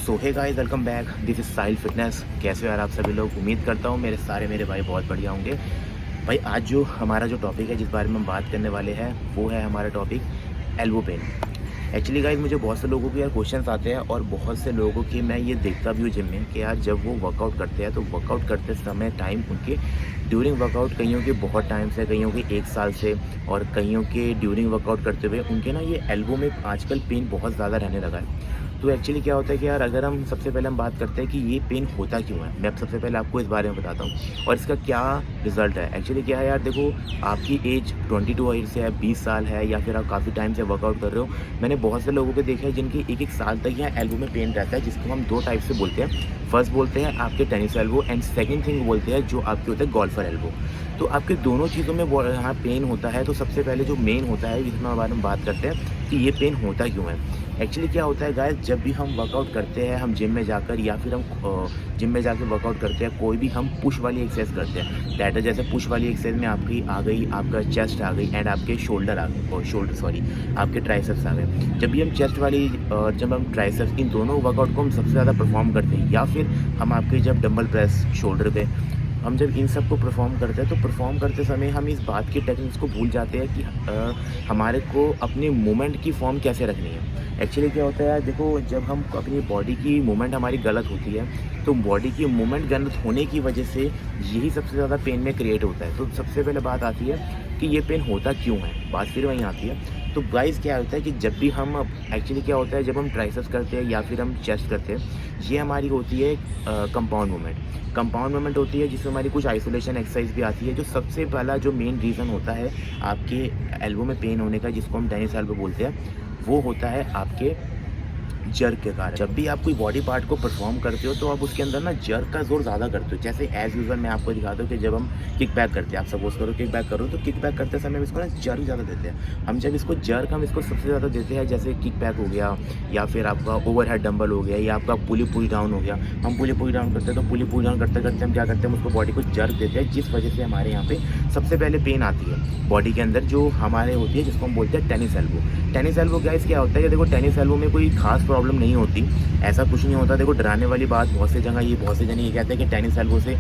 So hey guys, welcome back. This is Sahil fitness. कैसे हो यार आप सभी लोग? उम्मीद करता हूँ मेरे भाई बहुत बढ़िया होंगे। भाई आज जो हमारा टॉपिक है, जिस बारे में हम बात करने वाले हैं, वो है हमारा topic elbow pain. Actually guys, मुझे बहुत से लोगों के यार क्वेश्चंस आते हैं और बहुत से लोगों की मैं ये देखता भी हूँ जिम में कि यार जब वो वर्कआउट करते हैं तो वर्कआउट करते समय टाइम उनके ड्यूरिंग वर्कआउट कईयों के बहुत टाइम से, कईयों के 1 साल से, और कईयों के ड्यूरिंग वर्कआउट करते हुए उनके ना ये एल्बो में आजकल पेन बहुत ज़्यादा रहने लगा है। तो एक्चुअली क्या होता है कि यार अगर हम सबसे पहले हम बात करते हैं कि ये पेन होता क्यों है, मैं अब सबसे पहले आपको इस बारे में बताता हूँ और इसका क्या रिज़ल्ट है। एक्चुअली क्या है यार, देखो आपकी एज 22 ईयर से है, 20 साल है, या फिर आप काफ़ी टाइम से वर्कआउट कर रहे हो। मैंने बहुत से लोगों को देखा है जिनकी एक साल तक यहाँ एल्बो में पेन रहता है, जिसको हम 2 टाइप से बोलते हैं। फर्स्ट बोलते हैं आपके tennis elbow, and second thing बोलते हैं जो आपके होते हैं गोल्फर एल्बो। तो आपके दोनों चीज़ों में यहाँ पेन होता है। तो सबसे पहले जो मेन होता है जिसमें बारे में बात करते हैं कि ये पेन होता क्यों है। एक्चुअली क्या होता है गाइस, जब भी हम वर्कआउट करते हैं, हम जिम में जाकर या फिर हम जिम में जाकर वर्कआउट करते हैं, कोई भी हम पुश वाली एक्सरसाइज करते हैं, दैट इज जैसे पुश वाली एक्सरसाइज में आपकी आ गई आपका चेस्ट आ गई एंड आपके शोल्डर आ गए, और आपके ट्राइसेप्स आ गए। जब भी हम चेस्ट वाली और जब हम ट्राइसेप्स, इन दोनों वर्कआउट को हम सबसे ज़्यादा परफॉर्म करते हैं, या फिर हम आपके जब डंबल प्रेस शोल्डर पे हम जब इन सब को परफॉर्म करते हैं, तो परफॉर्म करते समय हम इस बात की टेक्निक्स को भूल जाते हैं कि हमारे को अपनी मूवमेंट की फॉर्म कैसे रखनी है। एक्चुअली क्या होता है यार, देखो जब हम अपनी बॉडी की मूवमेंट हमारी गलत होती है, तो बॉडी की मूवमेंट गलत होने की वजह से यही सबसे ज़्यादा पेन में क्रिएट होता है। तो सबसे पहले बात आती है कि ये पेन होता क्यों है, बात फिर वहीं आती है। तो गाइस क्या होता है कि जब भी हम एक्चुअली क्या होता है, जब हम ट्राइसेप्स करते हैं या फिर हम चेस्ट करते हैं, ये हमारी होती है कंपाउंड मूवमेंट होती है, जिसमें हमारी कुछ आइसोलेशन एक्सरसाइज भी आती है। जो सबसे पहला जो मेन रीज़न होता है आपके एल्बो में पेन होने का, जिसको हम टेनिस एल्बो बोलते हैं, वो होता है आपके जर्क के कारण। जब भी आप कोई बॉडी पार्ट को परफॉर्म करते हो तो आप उसके अंदर ना जर्क का जोर ज़्यादा करते हो। जैसे एज यूजल मैं आपको दिखाता हूँ कि जब हम किक बैक करते हैं, आप सपोज करो किक बैक करो, तो किक बैक करते समय हम इसको ना जर्क ज़्यादा देते हैं। हम जब इसको जर्क हम इसको सबसे ज़्यादा देते हैं, जैसे किक बैक हो गया, या फिर आपका ओवर हेड डंबल हो गया, या आपका पुली डाउन हो गया। हम पुली डाउन करते हैं, तो पुली डाउन करते करते हम क्या करते हैं, हम उसको बॉडी को जर्क देते हैं, जिस वजह से हमारे यहाँ पे सबसे पहले पेन आती है बॉडी के अंदर, जो हमारे होती है, जिसको हम बोलते हैं tennis elbow. Tennis elbow guys क्या होता है कि देखो टेनिस एल्बो में कोई खास प्रॉब्लम नहीं होती, ऐसा कुछ नहीं होता। देखो डराने वाली बात, बहुत से जने ये कहते हैं कि टेनिस एल्बो से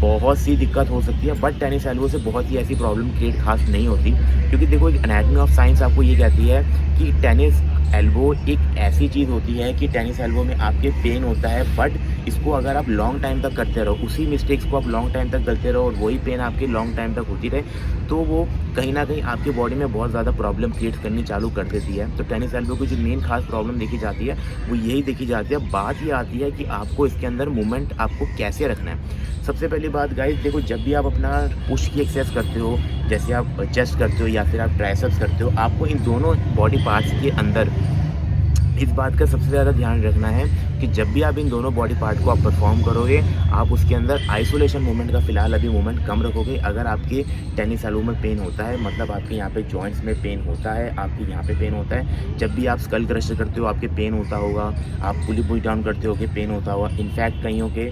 बहुत सी दिक्कत हो सकती है, बट टेनिस एल्बो से बहुत ही ऐसी प्रॉब्लम क्रिएट खास नहीं होती। क्योंकि देखो एक एनाटॉमी ऑफ साइंस आपको ये कहती है कि टेनिस एल्बो एक ऐसी चीज़ होती है कि टेनिस एल्बो में आपके पेन होता है, बट इसको अगर आप लॉन्ग टाइम तक करते रहो, उसी मिस्टेक्स को आप लॉन्ग टाइम तक करते रहो और वही पेन आपकी लॉन्ग टाइम तक होती रहे, तो वो कहीं ना कहीं आपकी बॉडी में बहुत ज़्यादा प्रॉब्लम क्रिएट करनी चालू कर देती है। तो टेनिस एल्बो की जो मेन खास प्रॉब्लम देखी जाती है वो यही देखी जाती है। बात ये आती है कि आपको इसके अंदर मूवमेंट आपको कैसे रखना है। सबसे पहली बात गाइस, देखो जब भी आप अपना पुश की एक्सरसाइज करते हो, जैसे आप चेस्ट करते हो या फिर आप ट्राइसेप्स करते हो, आपको इन दोनों बॉडी पार्ट्स के अंदर इस बात का सबसे ज़्यादा ध्यान रखना है कि जब भी आप इन दोनों बॉडी पार्ट को आप परफॉर्म करोगे, आप उसके अंदर आइसोलेशन मूवमेंट का फिलहाल अभी मूवमेंट कम रखोगे। अगर आपके टेनिस एल्बो में पेन होता है, मतलब आपके यहाँ पे जॉइंट्स में पेन होता है, आपके यहाँ पे पेन होता है, जब भी आप स्कल क्रशर करते हो आपके पेन होता होगा, आप पुली डाउन करते हो कि पेन होता होगा। इनफैक्ट कईयों के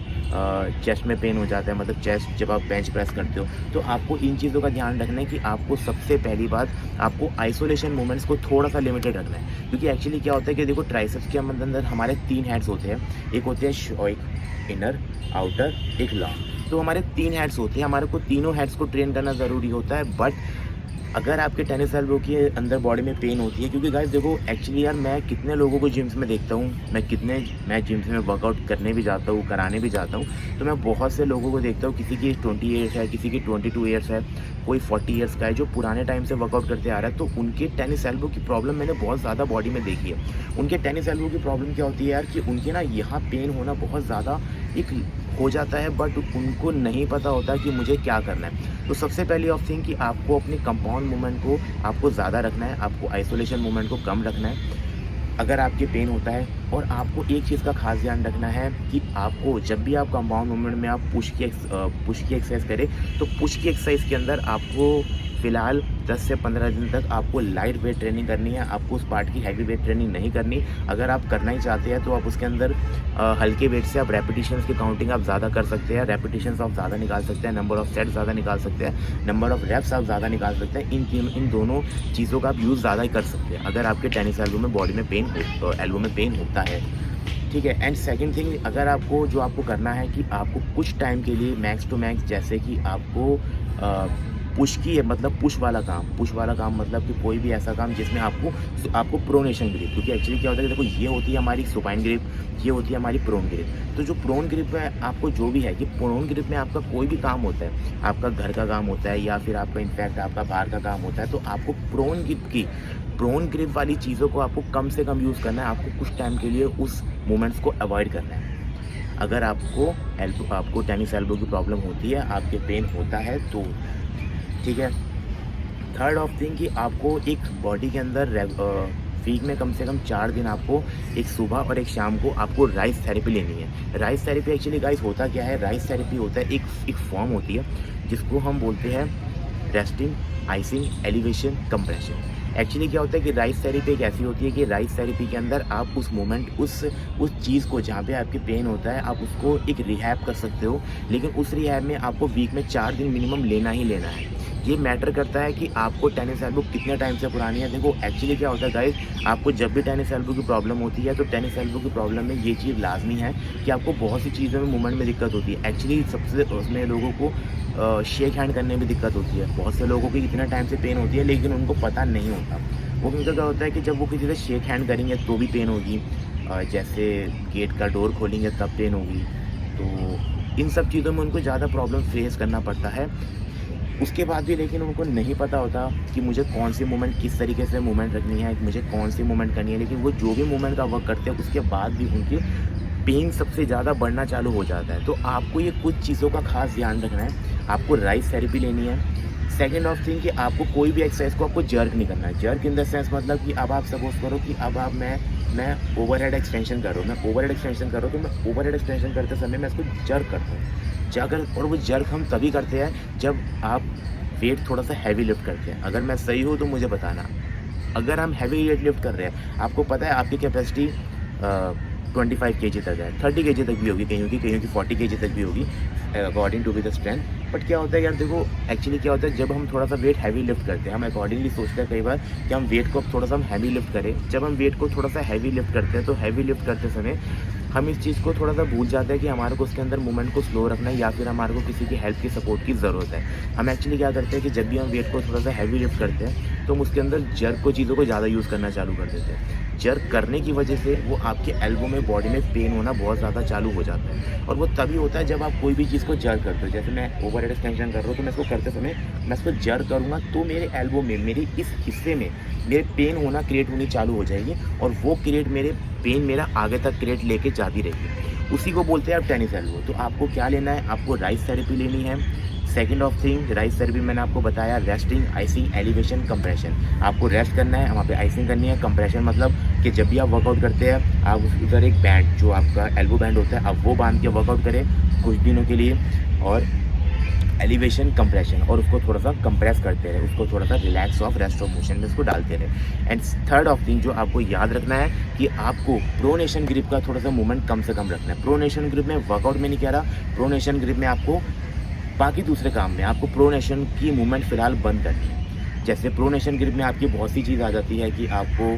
चेस्ट में पेन हो जाता है, मतलब चेस्ट जब आप बेंच प्रेस करते हो। तो आपको इन चीज़ों का ध्यान रखना है कि आपको सबसे पहली बात, आपको आइसोलेशन मूवमेंट्स को थोड़ा सा लिमिटेड रखना है। क्योंकि एक्चुअली क्या होता है कि देखो ट्राइसेप्स के अंदर हमारे 3 हेड्स होते हैं, एक होते हैं इनर, आउटर, एक लॉन्ग। तो हमारे 3 हेड्स होते हैं, हमारे को तीनों हेड्स को ट्रेन करना ज़रूरी होता है। बट अगर आपके टेनिस एल्बो के अंदर बॉडी में पेन होती है, क्योंकि गाइस देखो एक्चुअली यार मैं कितने लोगों को जिम्स में देखता हूँ, मैं जिम्स में वर्कआउट करने भी जाता हूँ, कराने भी जाता हूँ, तो मैं बहुत से लोगों को देखता हूँ, किसी की 20 ईयर्स है, किसी की 22 ईयर्स है, कोई 40 ईयर्स का है, जो पुराने टाइम से वर्कआउट करते आ रहा है। तो उनके टेनिस एल्बो की प्रॉब्लम मैंने बहुत ज़्यादा बॉडी में देखी है। उनके टेनिस एल्बो की प्रॉब्लम क्या होती है यार, कि उनके ना यहाँ पेन होना बहुत ज़्यादा एक हो जाता है, बट उनको नहीं पता होता कि मुझे क्या करना है। तो सबसे पहली ऑफ थिंग कि आपको अपनी कंपाउंड मूवमेंट को आपको ज़्यादा रखना है, आपको आइसोलेशन मूवमेंट को कम रखना है अगर आपके पेन होता है। और आपको एक चीज़ का खास ध्यान रखना है कि आपको जब भी आप कंपाउंड मूवमेंट में आप पुश की एक्सरसाइज करें, तो पुश की एक्सरसाइज के अंदर आपको फ़िलहाल 10 से 15 दिन तक आपको लाइट वेट ट्रेनिंग करनी है, आपको उस पार्ट की हैवी वेट ट्रेनिंग नहीं करनी। अगर आप करना ही चाहते हैं तो आप उसके अंदर हल्के वेट से आप रेपिटेशंस की काउंटिंग आप ज़्यादा कर सकते हैं, रेपिटेशंस आप ज़्यादा निकाल सकते हैं, नंबर ऑफ सेट ज़्यादा निकाल सकते हैं, नंबर ऑफ रेप्स आप ज़्यादा निकाल सकते हैं। इन दोनों चीज़ों का आप यूज़ ज़्यादा ही कर सकते हैं अगर आपके टेनिस एल्बो में पेन होता है। ठीक है। एंड सेकंड थिंग, अगर आपको जो आपको करना है कि आपको कुछ टाइम के लिए मैक्स टू मैक्स, जैसे कि आपको पुश की है, मतलब पुश वाला काम मतलब कि कोई भी ऐसा काम जिसमें आपको प्रोनेशन ग्रिप, क्योंकि एक्चुअली क्या होता है कि देखो ये होती है हमारी सुपाइन ग्रिप, ये होती है हमारी प्रोन ग्रिप। तो जो प्रोन ग्रिप में आपको जो भी है कि प्रोन ग्रिप में आपका कोई भी काम होता है, आपका घर का काम होता है या फिर आपका इनफैक्ट आपका बाहर का काम होता है, तो आपको प्रोन ग्रिप वाली चीज़ों को आपको कम से कम यूज़ करना है। आपको कुछ टाइम के लिए उस मोमेंट्स को अवॉइड करना है। अगर आपको टेनिस एल्बो की प्रॉब्लम होती है, आपके पेन होता है तो ठीक है। थर्ड ऑफ थिंग कि आपको एक बॉडी के अंदर वीक में कम से कम 4 दिन आपको एक सुबह और एक शाम को आपको राइस थेरेपी लेनी है। राइस थेरेपी एक्चुअली गाइस होता क्या है, राइस थेरेपी होता है एक फॉर्म होती है जिसको हम बोलते हैं resting, icing, elevation, compression. Actually क्या होता है कि राइस थेरेपी एक ऐसी होती है कि राइस थेरेपी के अंदर आप उस मोमेंट उस चीज़ को जहाँ पे आपके पेन होता है, आप उसको एक रिहैब कर सकते हो, लेकिन उस रिहैब में आपको वीक में 4 दिन मिनिमम लेना ही लेना है। ये मैटर करता है कि आपको टेनिस एल्बो कितने टाइम से पुरानी है। देखो एक्चुअली क्या होता है गाइस, आपको जब भी टेनिस एल्बो की प्रॉब्लम होती है तो टेनिस एल्बो की प्रॉब्लम में ये चीज़ लाजमी है कि आपको बहुत सी चीज़ों में मूवमेंट में दिक्कत होती है। एक्चुअली सबसे उसमें लोगों को शेक हैंड करने में दिक्कत होती है। बहुत से लोगों की इतना टाइम से पेन होती है लेकिन उनको पता नहीं होता। वो उनका क्या होता है कि जब वो किसी से शेक हैंड करेंगे तो भी पेन होगी, जैसे गेट का डोर खोलेंगे तब पेन होगी। तो इन सब चीज़ों में उनको ज़्यादा प्रॉब्लम फेस करना पड़ता है। उसके बाद भी लेकिन उनको नहीं पता होता कि मुझे कौन सी मूवमेंट किस तरीके से मूवमेंट रखनी है, मुझे कौन सी मूवमेंट करनी है। लेकिन वो जो भी मूवमेंट का वर्क करते हैं उसके बाद भी उनकी पेन सबसे ज़्यादा बढ़ना चालू हो जाता है। तो आपको ये कुछ चीज़ों का खास ध्यान रखना है। आपको राइस थेरेपी लेनी है। सेकेंड ऑफ थिंग कि आपको कोई भी एक्सरसाइज को आपको जर्क नहीं करना है। जर्क इन द सेंस मतलब कि अब आप सपोज करो कि अब आप मैं ओवरहेड एक्सटेंशन कर रहा हूँ, मैं ओवरहेड एक्सटेंशन कर रहा हूँ, तो मैं ओवरहेड एक्सटेंशन करते समय मैं इसको जर्क करता हूँ। जाकर और वो जर्क हम तभी करते हैं जब आप वेट थोड़ा सा हैवी लिफ्ट करते हैं। अगर मैं सही हूँ तो मुझे बताना। अगर हम हैवी वेट लिफ्ट कर रहे हैं, आपको पता है आपकी कैपेसिटी 25 kg तक है, 30 kg तक भी होगी, कहीं की 40 kg तक भी होगी according to be the strength. But क्या होता है यार, देखो एक्चुअली क्या होता है, जब हम थोड़ा सा वेट हैवी लिफ्ट करते हैं, हम अकॉर्डिंगली सोचते हैं कई बार कि हम वेट को थोड़ा सा हम हैवी लिफ्ट करें। जब हम वेट को थोड़ा सा हैवी लिफ्ट करते हैं तो हैवी लिफ्ट करते समय हम इस चीज़ को थोड़ा सा भूल जाते हैं कि हमारे को उसके अंदर मूवमेंट को स्लो रखना है या फिर हमारे को किसी की हेल्प की सपोर्ट की ज़रूरत है। हम एक्चुअली क्या करते हैं कि जब भी हम वेट को थोड़ा सा हैवी लिफ्ट करते हैं तो हम उसके अंदर जर्क को चीज़ों को ज़्यादा यूज़ करना चालू कर देते हैं। जर्क करने की वजह से वो आपके एल्बो में बॉडी में पेन होना बहुत ज़्यादा चालू हो जाता है। और वो तभी होता है जब आप कोई भी चीज़ को जर्क करते हो। जैसे मैं ओवरहेड एक्सटेंशन कर रहा हूँ तो मैं इसको करते समय मैं इसको जर्क करूँगा तो मेरे एल्बो में, मेरे इस हिस्से में मेरे पेन होना क्रिएट होनी चालू हो जाएगी और वो क्रिएट मेरे पेन मेरा आगे तक क्रिएट लेके जाती रहेगी। उसी को बोलते हैं आप टेनिस एल्बो। तो आपको क्या लेना है, आपको राइस थेरेपी लेनी है। Second of thing, rice therapy मैंने आपको बताया रेस्टिंग, आइसिंग, एलिवेशन, कंप्रेशन। आपको रेस्ट करना है, वहाँ पे आइसिंग करनी है। कंप्रेशन मतलब कि जब भी आप वर्कआउट करते हैं आप उधर एक बैंड जो आपका एल्बो बैंड होता है आप वो बांध के वर्कआउट करें कुछ दिनों के लिए। और एलिवेशन, कंप्रेशन, और उसको थोड़ा सा कंप्रेस करते रहे, उसको थोड़ा सा relax of rest of motion में उसको डालते रहे। एंड थर्ड ऑफ थिंग जो आपको याद रखना है कि आपको प्रोनेशन ग्रिप का थोड़ा सा मूवमेंट कम से कम रखना है। प्रोनेशन ग्रिप में वर्कआउट में नहीं कह रहा, प्रोनेशन ग्रिप में आपको बाकी दूसरे काम में आपको प्रोनेशन की मूवमेंट फ़िलहाल बंद करनी है। जैसे प्रोनेशन ग्रिप में आपकी बहुत सी चीज़ आ जाती है कि आपको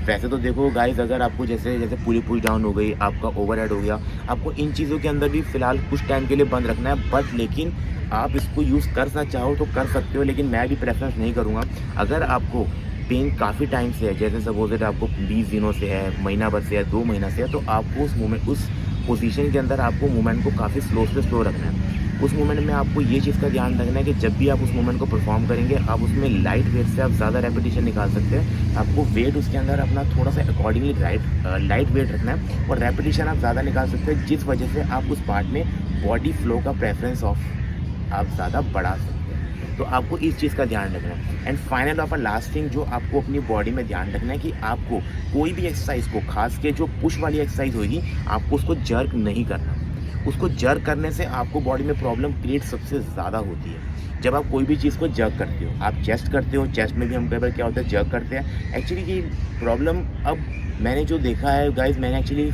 वैसे तो देखो गाइस, अगर आपको जैसे पुल डाउन हो गई, आपका ओवरहेड हो गया, आपको इन चीज़ों के अंदर भी फ़िलहाल कुछ टाइम के लिए बंद रखना है। बट लेकिन आप इसको यूज़ करना चाहो तो कर सकते हो, लेकिन मैं भी प्रेफरेंस नहीं करूँगा। अगर आपको पेन काफ़ी टाइम से है, जैसे सपोज दैट आपको 20 दिनों से है, महीना भर से है, 2 महीना से है, तो आपको उस पोजीशन के अंदर आपको मूवमेंट को काफ़ी स्लो से स्लो रखना है। उस मोमेंट में आपको ये चीज़ का ध्यान रखना है कि जब भी आप उस मोमेंट को परफॉर्म करेंगे आप उसमें लाइट वेट से आप ज़्यादा रेपिटेशन निकाल सकते हैं। आपको वेट उसके अंदर अपना थोड़ा सा अकॉर्डिंगली लाइट वेट रखना है और रेपिटेशन आप ज़्यादा निकाल सकते हैं, जिस वजह से आप उस पार्ट में बॉडी फ्लो का प्रेफरेंस ऑफ आप ज़्यादा बढ़ा सकते हैं। तो आपको इस चीज़ का ध्यान रखना है। And final of last thing जो आपको अपनी बॉडी में ध्यान रखना है कि आपको कोई भी एक्सरसाइज को, खास के जो पुश वाली एक्सरसाइज होगी, आपको उसको जर्क नहीं करना। उसको जर्क करने से आपको बॉडी में प्रॉब्लम क्रिएट सबसे ज़्यादा होती है। जब आप कोई भी चीज़ को जर्क करते हो, आप चेस्ट करते हो, चेस्ट में भी हम कई बार क्या होता है जर्क करते हैं। एक्चुअली ये प्रॉब्लम अब मैंने जो देखा है गाइज, मैंने एक्चुअली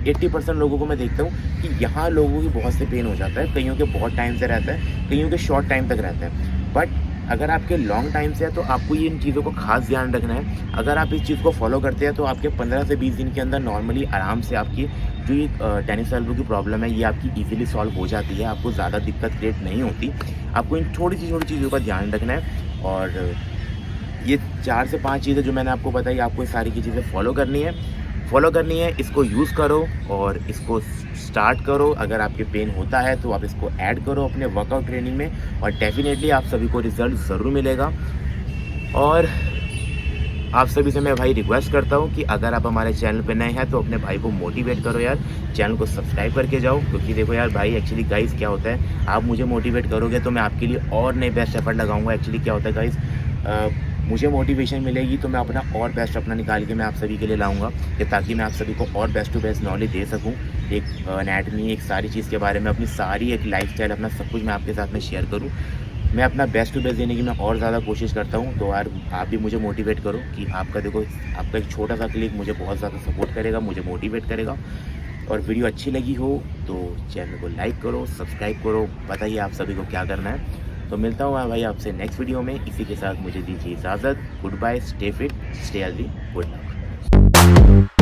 80% लोगों को मैं देखता हूँ कि यहाँ लोगों की बहुत से पेन हो जाता है। कईयों के बहुत टाइम से रहता है, कईयों के शॉर्ट टाइम तक रहता है। बट अगर आपके लॉन्ग टाइम से है तो आपको ये इन चीज़ों को खास ध्यान रखना है। अगर आप इस चीज़ को फॉलो करते हैं तो आपके 15 से 20 दिन के अंदर नॉर्मली आराम से आपकी जो ये टेनिस एल्बो की प्रॉब्लम है ये आपकी ईज़िली सॉल्व हो जाती है। आपको ज़्यादा दिक्कत क्रिएट नहीं होती। आपको इन छोटी चीज़ों का ध्यान रखना है और ये 4 से 5 चीज़ें जो मैंने आपको बताई, आपको ये सारी की चीज़ें फॉलो करनी है, इसको यूज़ करो और इसको स्टार्ट करो। अगर आपके पेन होता है तो आप इसको ऐड करो अपने वर्कआउट ट्रेनिंग में और डेफिनेटली आप सभी को रिज़ल्ट ज़रूर मिलेगा। और आप सभी से मैं भाई रिक्वेस्ट करता हूँ कि अगर आप हमारे चैनल पे नए हैं तो अपने भाई को मोटिवेट करो यार, चैनल को सब्सक्राइब करके जाओ। क्योंकि देखो यार भाई, एक्चुअली गाइस क्या होता है, आप मुझे मोटिवेट करोगे तो मैं आपके लिए और नए बेस्ट एफर्ट लगाऊंगा। एक्चुअली क्या होता है गाइस, मुझे मोटिवेशन मिलेगी तो मैं अपना और बेस्ट अपना निकाल के मैं आप सभी के लिए लाऊंगा, कि ताकि मैं आप सभी को और बेस्ट टू बेस्ट नॉलेज दे सकूं। एक एनाटॉमी, एक सारी चीज़ के बारे में, अपनी सारी एक लाइफस्टाइल, अपना सब कुछ मैं आपके साथ में शेयर करूं। मैं अपना बेस्ट टू बेस्ट देने की मैं और ज़्यादा कोशिश करता हूं। तो यार आप भी मुझे मोटिवेट करो कि आपका देखो, आपका एक छोटा सा क्लिक मुझे बहुत ज़्यादा सपोर्ट करेगा, मुझे मोटिवेट करेगा। और वीडियो अच्छी लगी हो तो चैनल को लाइक करो, सब्सक्राइब करो, बताइए आप सभी को क्या करना है। तो मिलता हूँ मैं भाई आपसे नेक्स्ट वीडियो में। इसी के साथ मुझे दीजिए इजाज़त। Good bye, stay fit, stay healthy, good luck.